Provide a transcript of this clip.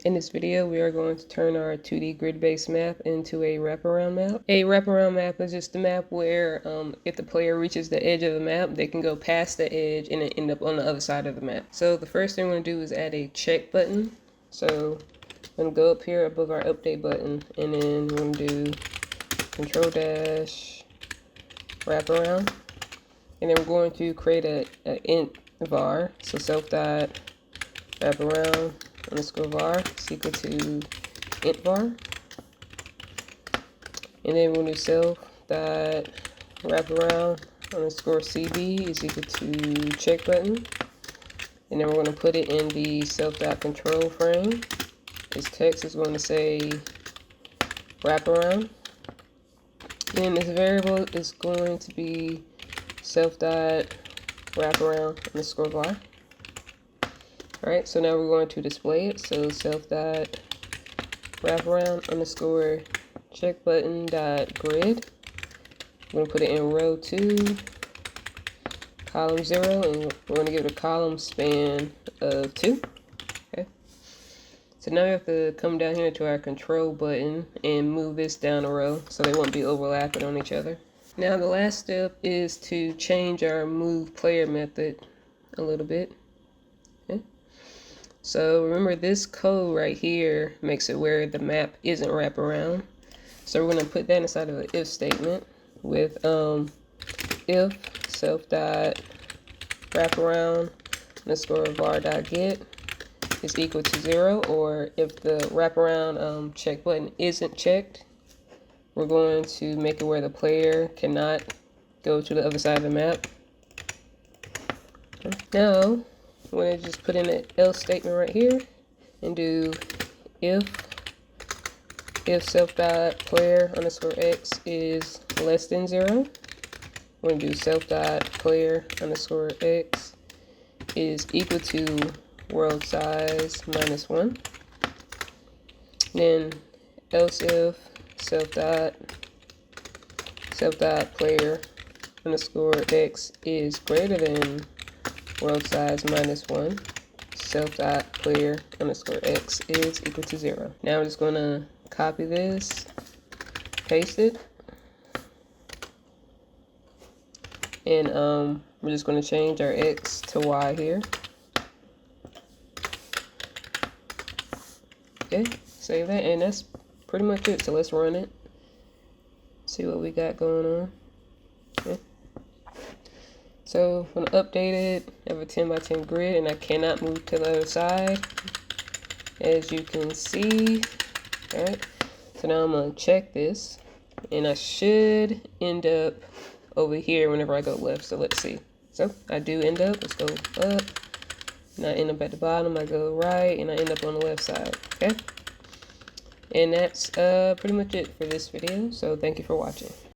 In this video, we are going to turn our 2D grid-based map into a wraparound map. A wraparound map is just a map where if the player reaches the edge of the map, they can go past the edge and then end up on the other side of the map. So the first thing we're going to do is add a check button. So I'm going to go up here above our update button, and then we're going to do control dash wraparound. And then we're going to create a int var, so self dot wraparound underscore var is equal to int var, and then we'll do self dot wraparound underscore cb is equal to check button, and then we're going to put it in the self dot control frame. This text is going to say wraparound, and this variable is going to be self dot wraparound underscore var. Alright, so now we're going to display it. So self dot wraparound underscore check button dot grid. We're going to put it in row 2, column 0, and we're going to give it a column span of 2. Okay. So now we have to come down here to our control button and move this down a row so they won't be overlapping on each other. Now the last step is to change our move player method a little bit. Okay. So remember, this code right here makes it where the map isn't wraparound. So we're going to put that inside of an if statement with if self dot wraparound underscore var dot get is equal to 0, or if the wraparound check button isn't checked, we're going to make it where the player cannot go to the other side of the map. Okay. Now I'm going to just put in an else statement right here and do if self dot player underscore x is less than 0. We're going to do self dot player underscore x is equal to world size minus 1. Then else if self dot player underscore x is greater than world size minus 1, self dot player underscore x is equal to 0. Now I'm just going to copy this, paste it, and we're just going to change our x to y here. Okay, save that, and that's pretty much it. So let's run it, see what we got going on. Okay. So I'm going to update it. I have a 10 by 10 grid, and I cannot move to the other side, as you can see. Alright, so now I'm going to check this, and I should end up over here whenever I go left. So let's see. So I do end up, let's go up, and I end up at the bottom. I go right, and I end up on the left side. Okay, and that's pretty much it for this video. So thank you for watching.